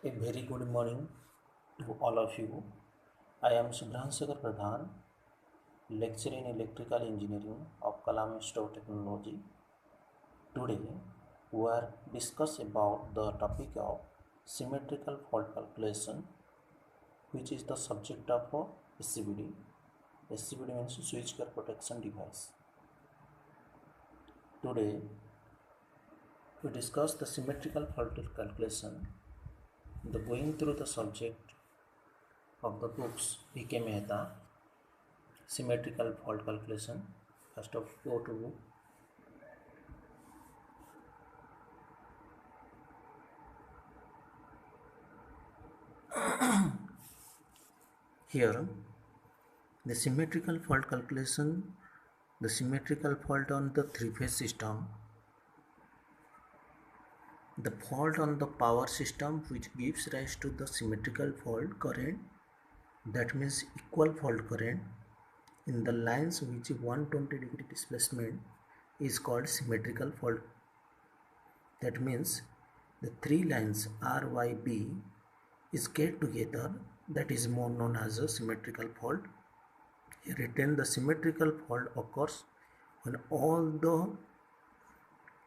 A very good morning to all of you. I am Subhansakar Pradhan, lecturer in electrical engineering of Kalam Institute of Technology. Today, we are discuss about the topic of symmetrical fault calculation, which is the subject of SCBD. SCBD means switchgear protection device. Today, we discuss the symmetrical fault calculation. The going through the subject of the books V.K. Mehta, symmetrical fault calculation. First of go to book. Here the symmetrical fault calculation, the symmetrical fault on the three-phase system, the fault on the power system which gives rise to the symmetrical fault current, that means equal fault current in the lines which 120-degree displacement is called symmetrical fault. That means the three lines R, Y, B is get together, that is more known as a symmetrical fault. Written the symmetrical fault occurs when all the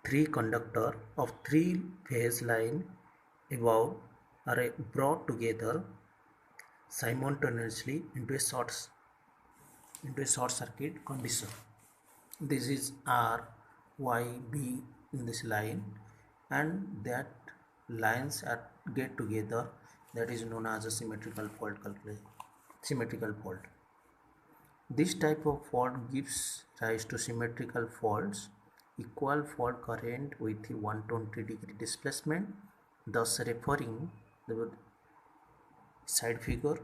three conductor of three phase line above are brought together simultaneously into a short circuit condition. This is R, Y, B in this line, and that lines are get together, that is known as a symmetrical fault symmetrical fault. This type of fault gives rise to symmetrical faults, equal fault current with 120-degree displacement, thus referring the side figure.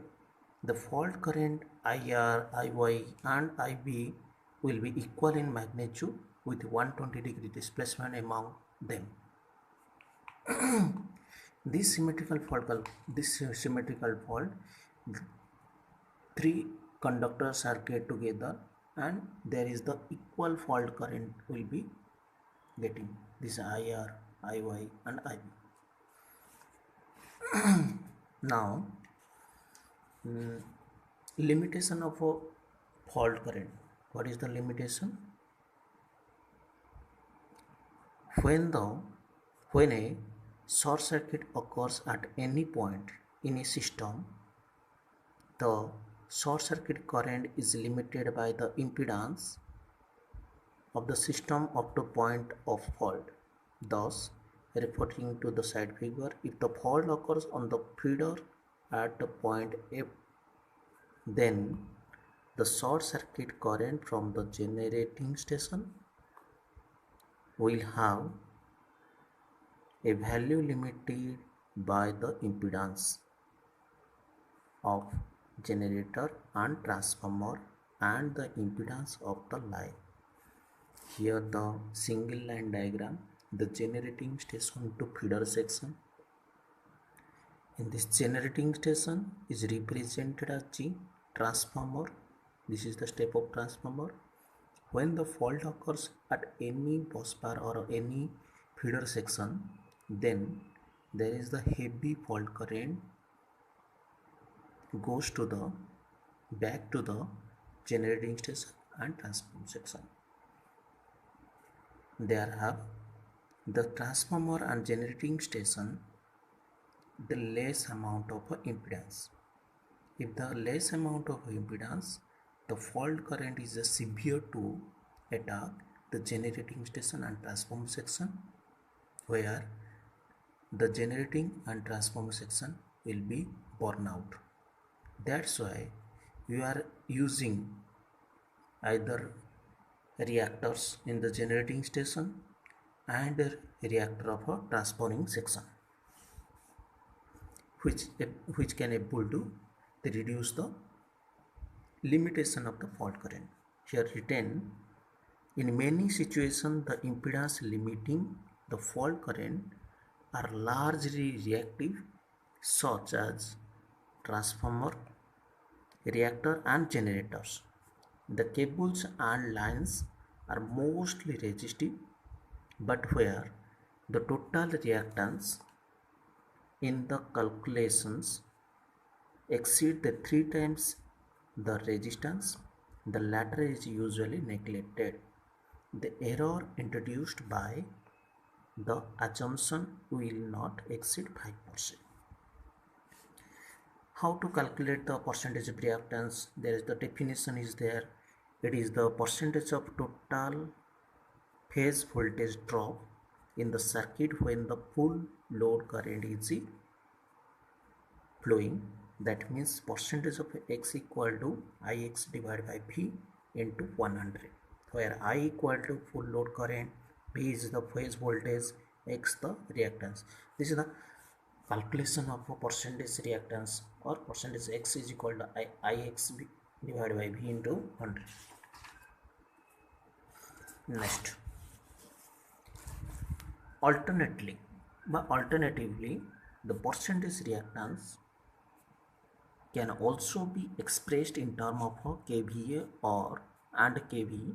The fault current IR, IY and IB will be equal in magnitude with 120-degree displacement among them. This symmetrical fault, three conductors are get together and there is the equal fault current will be getting this IR, IY and IB. Now, limitation of a fault current. What is the limitation? When a short circuit occurs at any point in a system, the short circuit current is limited by the impedance of the system up to point of fault. Thus, referring to the side figure, if the fault occurs on the feeder at the point F, then the short circuit current from the generating station will have a value limited by the impedance of generator and transformer and the impedance of the line. Here the single line diagram, the generating station to feeder section. In this generating station is represented as G, transformer. This is the step of transformer. When the fault occurs at any bus bar or any feeder section, then there is the heavy fault current goes to the back to the generating station and transformer section. There have the transformer and generating station the less amount of impedance. If the less amount of impedance, the fault current is severe to attack the generating station and transformer section, where the generating and transformer section will be burn out. That's why we are using either reactors in the generating station and a reactor of a transforming section, which can able to reduce the limitation of the fault current. Here written, in many situations the impedance limiting the fault current are largely reactive, such as transformer, reactor and generators. The cables and lines are mostly resistive, but where the total reactance in the calculations exceed the 3 times the resistance, the latter is usually neglected. The error introduced by the assumption will not exceed 5%. How to calculate the percentage of reactance? There is the definition is there. It is the percentage of total phase voltage drop in the circuit when the full load current is flowing. That means percentage of X equal to Ix divided by V into 100, where I equal to full load current, V is the phase voltage, X the reactance. This is the calculation of a percentage reactance, or percentage X is equal to Ix divided by V into 100. Next, alternatively, the percentage reactance can also be expressed in terms of a kVA or and kV,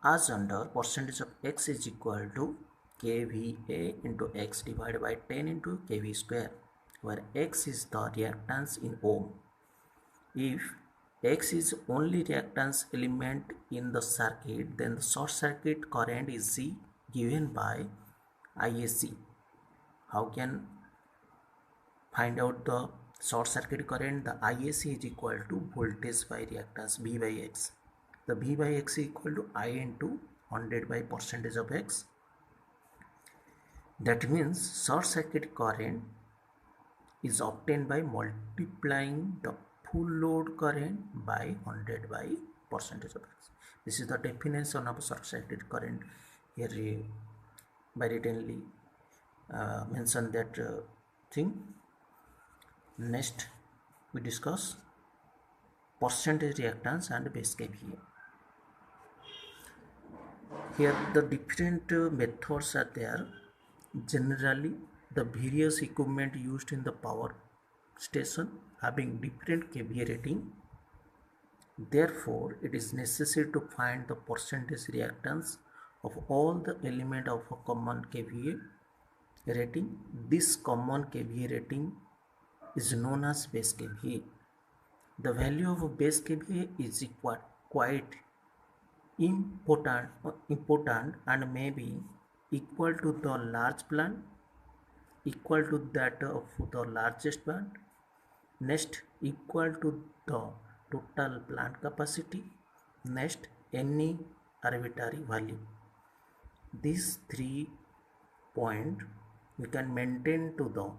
as under percentage of X is equal to kVA into X divided by 10 into kV square, where X is the reactance in ohm. If X is only reactance element in the circuit, then the short circuit current is given by IAC. How can find out the short circuit current? The IAC is equal to voltage by reactance V by X. The V by X is equal to I into 100 by percentage of X. That means short circuit current is obtained by multiplying the full load current by 100 by percentage of X. This is the definition of short circuit current. Here by writtenly mention that thing. Next, we discuss percentage reactance and base kVA. Here the different methods are there. Generally, the various equipment used in the power station having different kVA rating. Therefore, it is necessary to find the percentage reactance of all the element of a common kVA rating. This common kVA rating is known as base kVA. The value of base kVA is quite important and may be equal to the large plant, equal to that of the largest plant. Next, equal to the total plant capacity. Next, any arbitrary value. These 3 points we can maintain to the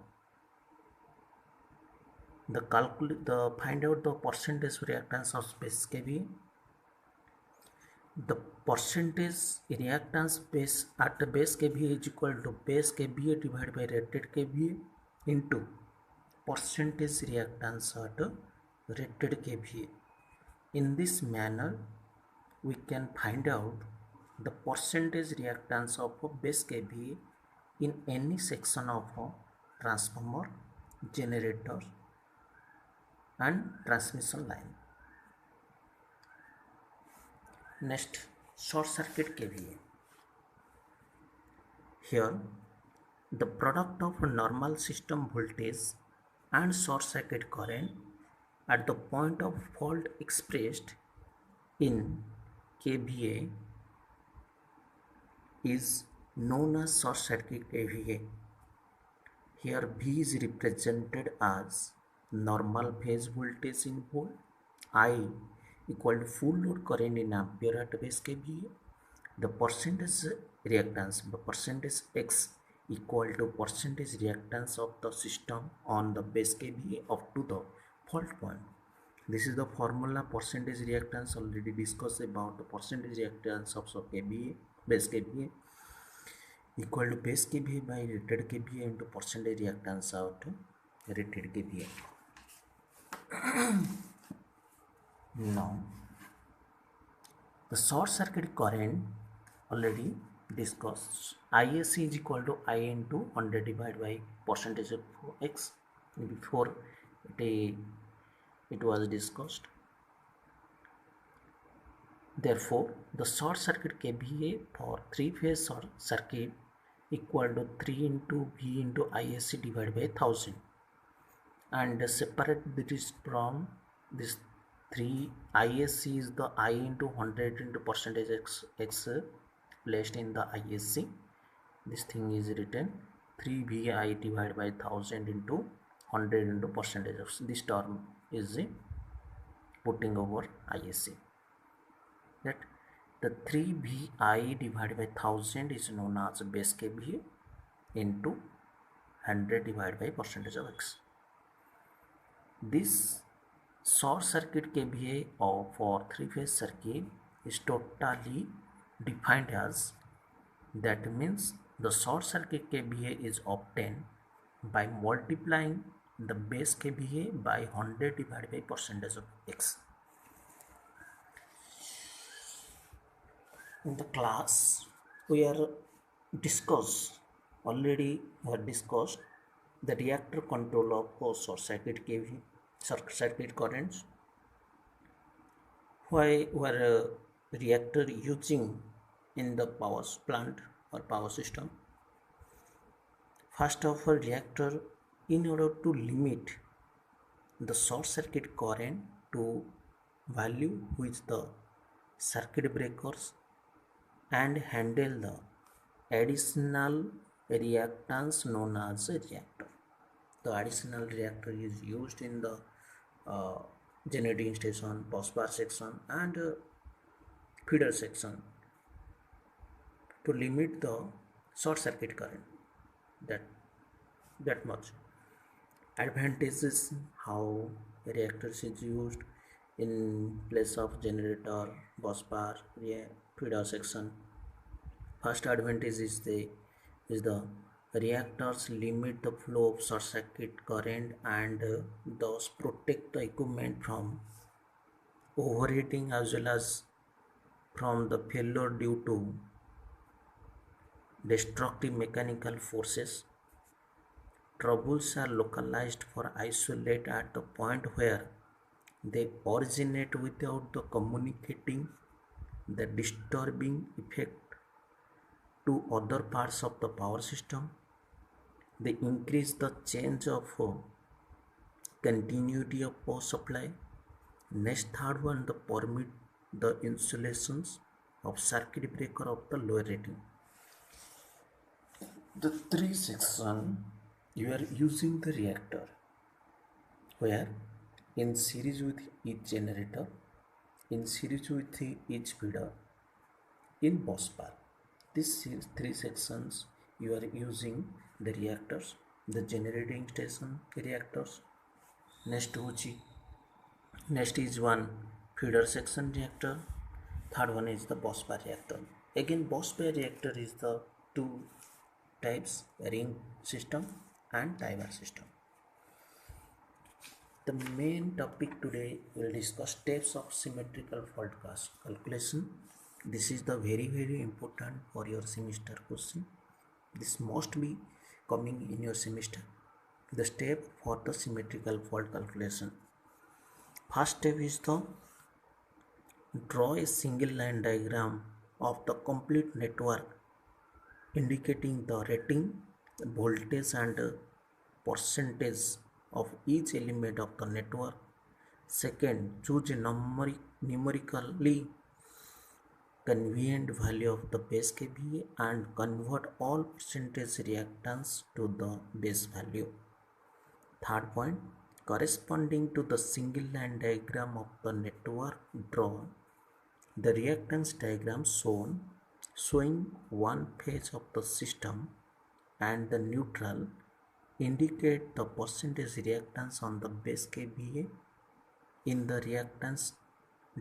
find out the percentage reactance of base kVA. The percentage reactance base at the base kVA is equal to base kVA divided by rated kVA into percentage reactance at rated kVA. In this manner, we can find out the percentage reactance of a base kVA in any section of a transformer, generator and transmission line. Next, short circuit kVA. Here, the product of a normal system voltage and short circuit current at the point of fault expressed in kVA is known as short circuit kVA. Here V is represented as normal phase voltage in volt, I equal to full load current in ampere at base kVA. The percentage reactance, the percentage X equal to percentage reactance of the system on the base kVA up to the fault point. This is the formula percentage reactance, already discussed about the percentage reactance of kVA, base kVA equal to base kVA by rated kVA into percentage reactance of rated kVA. Now, the short circuit current already discussed. IAC is equal to I into 100 divided by percentage of X. Before it was discussed. Therefore, the short circuit kVA for 3-phase short circuit equal to 3 into V into ISC divided by 1000, and separate this from this 3. ISC is the I into 100 into percentage x placed in the ISC. This thing is written 3 VI divided by 1000 into 100 into percentage of this term is putting over ISC. That the 3 VI divided by 1000 is known as base kVA into 100 divided by percentage of x. This short circuit kVA for three-phase circuit is totally defined as, that means the short circuit kVA is obtained by multiplying the base kVA by 100 divided by percentage of x. In the class we are already discussed the reactor control of short circuit kVA, short circuit currents. Why were reactor using in the power plant or power system? First of all, reactor, in order to limit the short circuit current to value which the circuit breakers and handle the additional reactance known as a reactor. The additional reactor is used in the generating station, busbar section and feeder section to limit the short circuit current. That much. Advantages how reactors is used in place of generator, busbar, feeder section. First advantage is the reactors limit the flow of short circuit current and thus protect the equipment from overheating as well as from the failure due to destructive mechanical forces. Troubles are localized for isolate at the point where they originate without the communicating the disturbing effect to other parts of the power system. They increase the change of continuity of power supply. Next, third one, the permit the insulations of circuit breaker of the lower rating. The three section you are using the reactor where in series with each generator, in series with each feeder, in bus bar. These three sections you are using the reactors, the generating station reactors. Next is one feeder section reactor. Third one is the bus bar reactor. Again, bus bar reactor is the two types, ring system and tie bar system. The main topic today will discuss steps of symmetrical fault calculation. This is the very important for your semester question. This must be coming in your semester. The step for the symmetrical fault calculation. First step is the draw a single line diagram of the complete network indicating the rating, voltage and percentage of each element of the network. Second, choose a numerically convenient value of the base kVA and convert all percentage reactance to the base value. Third point, corresponding to the single line diagram of the network, draw the reactance diagram showing one phase of the system and the neutral indicate the percentage reactance on the base kVA in the reactance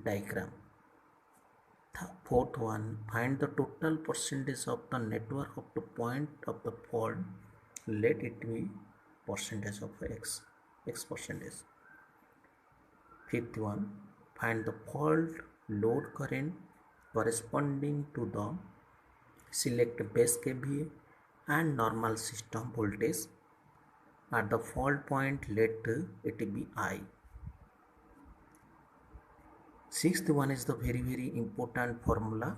diagram. Fourth one, find the total percentage of the network up to point of the fault. Let it be percentage of x percentage. Fifth one, find the fault load current corresponding to the select base kVA and normal system voltage at the fault point. Let it be I. Sixth one is the very important formula.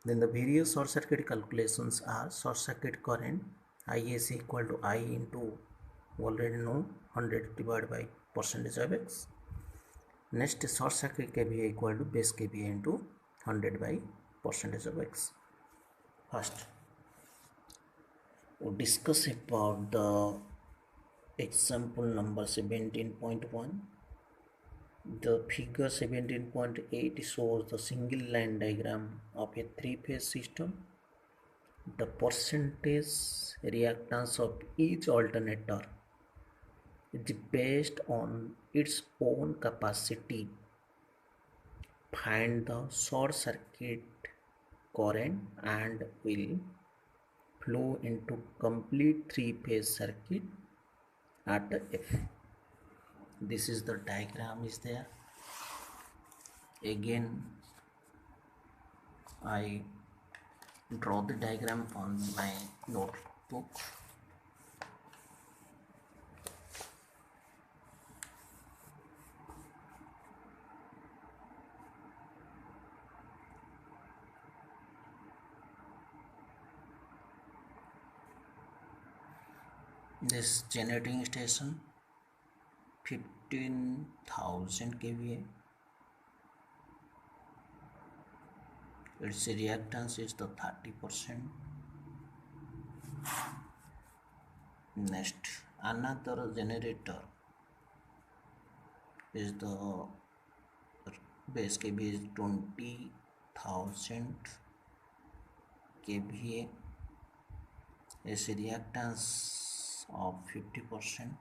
Then the various short circuit calculations are short circuit current ISC equal to I into already known 100 divided by percentage of X. Next short circuit KVA equal to base KVA into 100 by percentage of X. First we'll discuss about the example number 17.1. The figure 17.8 shows the single line diagram of a three-phase system. The percentage reactance of each alternator is based on its own capacity. Find the short circuit current and will flow into complete three-phase circuit at F. This is the diagram is there. Again I draw the diagram on my notebook. This generating station 15,000 kVA. Its reactance is the 30%. Next, another generator is the base kVA is 20,000 kVA. Its reactance of 50%.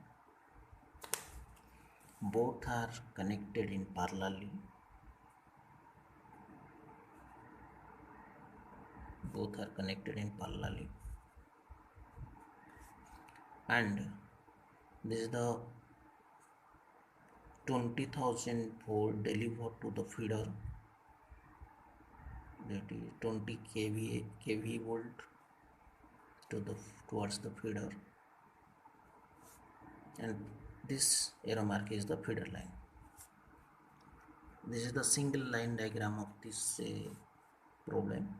Both are connected in parallelly. And this is the 20,000 volt delivered to the feeder, that is 20 kV volt towards the feeder, and this arrow mark is the feeder line. This is the single line diagram of this problem.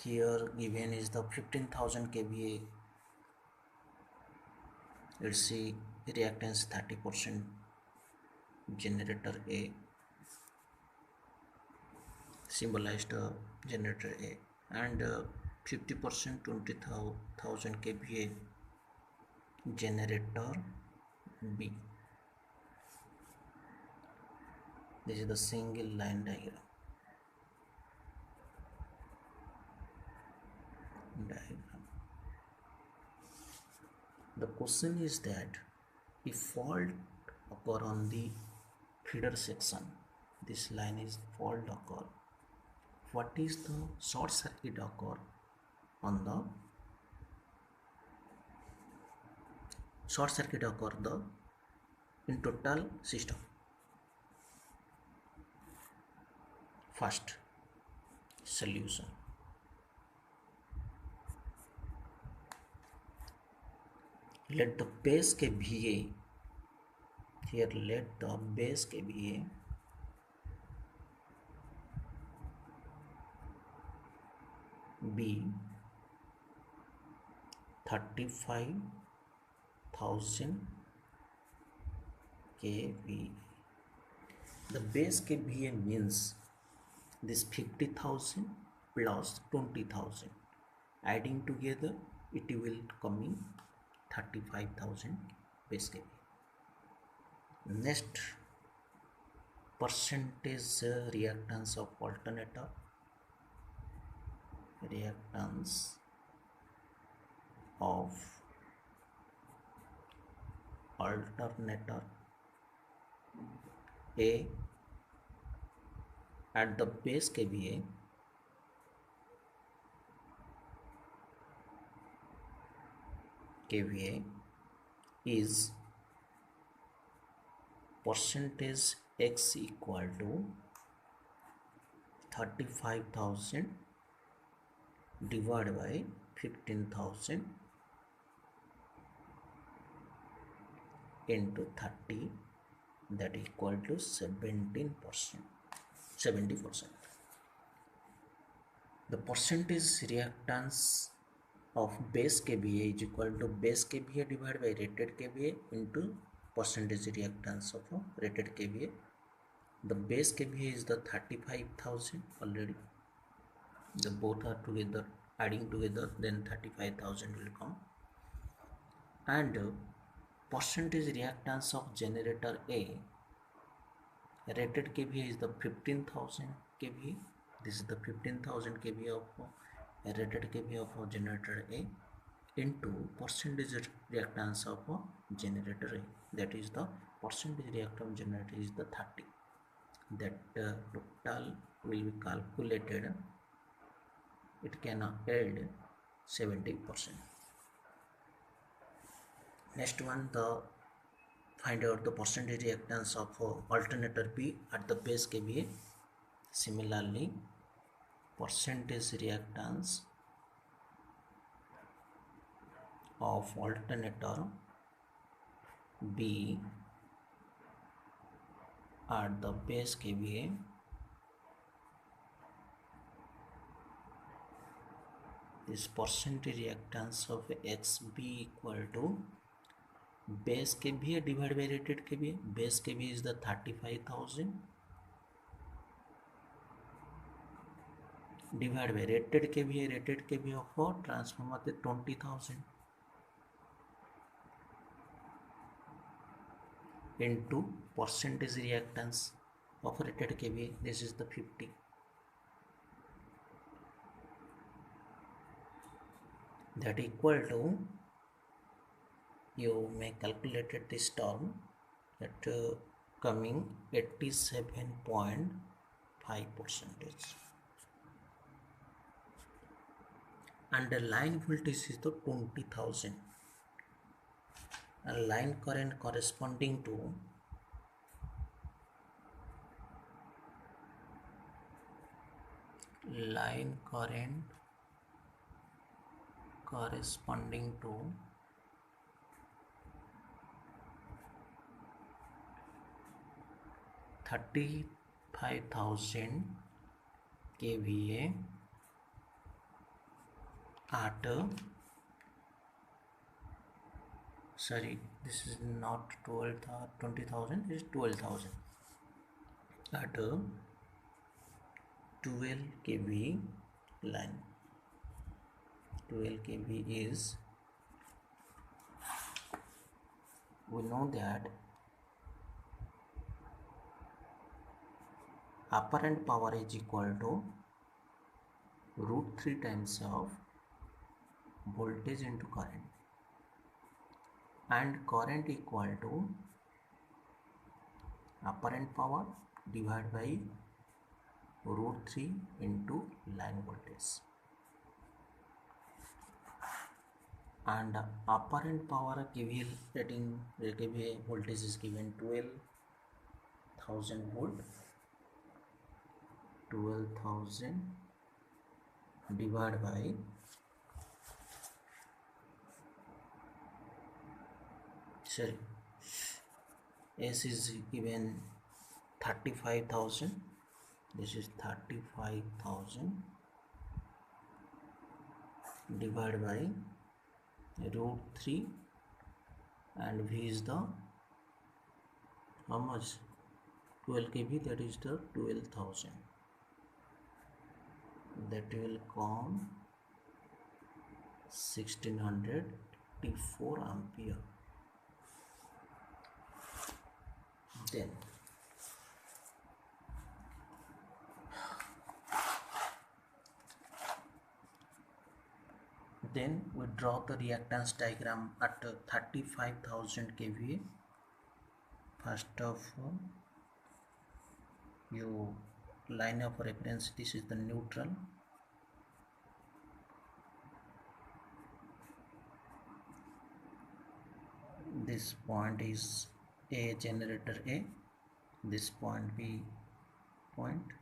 Here given is the 15,000 kVA. Let's see reactance 30%, generator A, symbolized generator A, and 50% 20,000 kVA generator B. This is the single line diagram. The question is that if fault occur on the feeder section, this line is fault occur, what is the short circuit occur on the in total system? First, solution. Let the base kVA, here let the base kVA be 35,000 kVA. The base kVA means this 50,000 plus 20,000, adding together it will coming 35,000 base kVA. Next, percentage reactance of alternator. Reactance of alternator A at the base kVA is percentage X equal to 35,000 divided by 15,000 into 30, that equal to 70%. The percentage reactance of base kVA is equal to base kVA divided by rated kVA into percentage reactance of rated kVA. The base kVA is the 35,000 already. The both are together, adding together, then 35,000 will come. And percentage reactance of generator A, rated kVA is the 15,000 kVA. This is the 15,000 kVA of rated kVA of generator A into percentage reactance of generator A. That is the percentage reactance of generator is the 30. That total will be calculated. It can yield 70%. Next one, the find out the percentage reactance of alternator B at the base kVA. Similarly, percentage reactance of alternator B at the base kVA this percentage reactance of XB equal to base kVA divided by rated kVA. Base kVA is the 35,000 divided by rated kVA. Rated kVA of transformer is 20,000 into percentage reactance of rated kVA. This is the 50. That equal to, you may calculate this term at coming 87.5%. And the line voltage is the 20,000 and line current corresponding to line current corresponding to 35,000 kVA at sorry, this is not 20,000, this is 12,000 at 12 kV line. 12 kV is, we know that apparent power is equal to √3 times of voltage into current, and current equal to apparent power divided by √3 into line voltage. And apparent power KVA rating, KVA voltage is given 12,000 volt. 12,000 divided by S is given 35,000. This is 35,000 divided by √3, and V is the how much, 12 kV, that is the 12,000. That will come 1684 ampere. Then we draw the reactance diagram at 35,000 kVA. First of all, you line of reference, this is the neutral. This point is A, generator A, this point B point,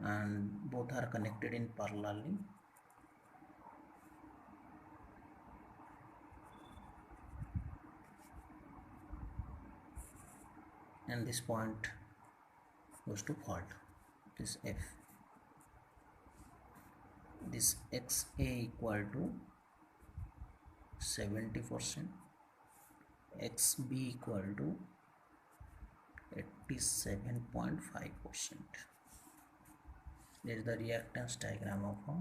and both are connected in parallelly. And this point goes to fault, this F. this XA equal to 70%, XB equal to 87.5%. This is the reactance diagram of a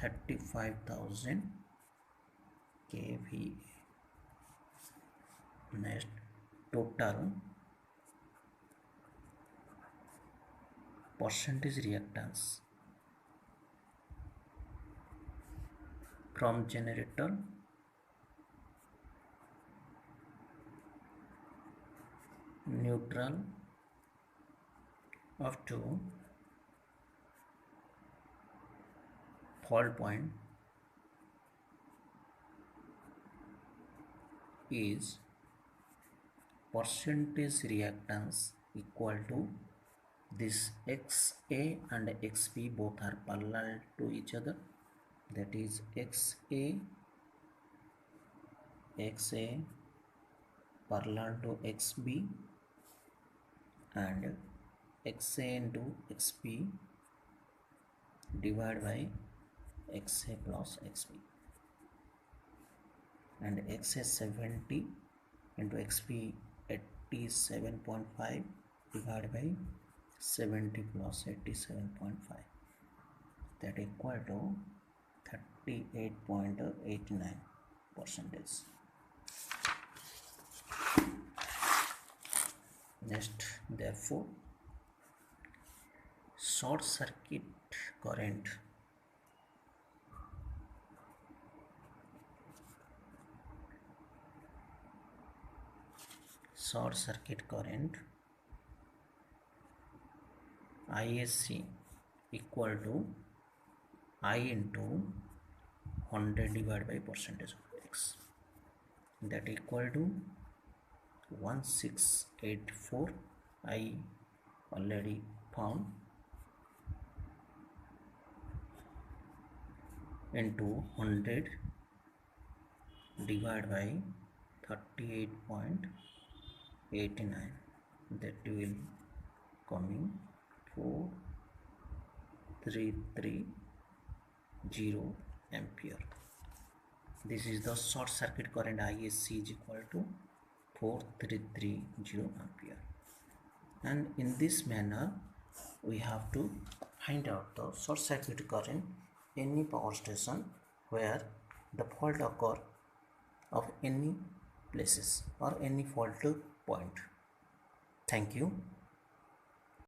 35,000 kVA. Next, total percentage reactance from generator neutral up to fault point is percentage reactance equal to this XA and XB both are parallel to each other, that is XA parallel to XB and XA into XB divided by XA plus XB, and XA 70 into XB 87.5 divided by 70 plus 87.5, that equal to 38.89%. Next, therefore, short circuit current ISC equal to I into 100 divided by percentage of X, that equal to 1684. I already found, into 100 divided by 38.89, that will coming 4330 ampere. This is the short circuit current ISC is equal to 4330 ampere, and in this manner we have to find out the short circuit current any power station where the fault occur of any places or any fault point. Thank you.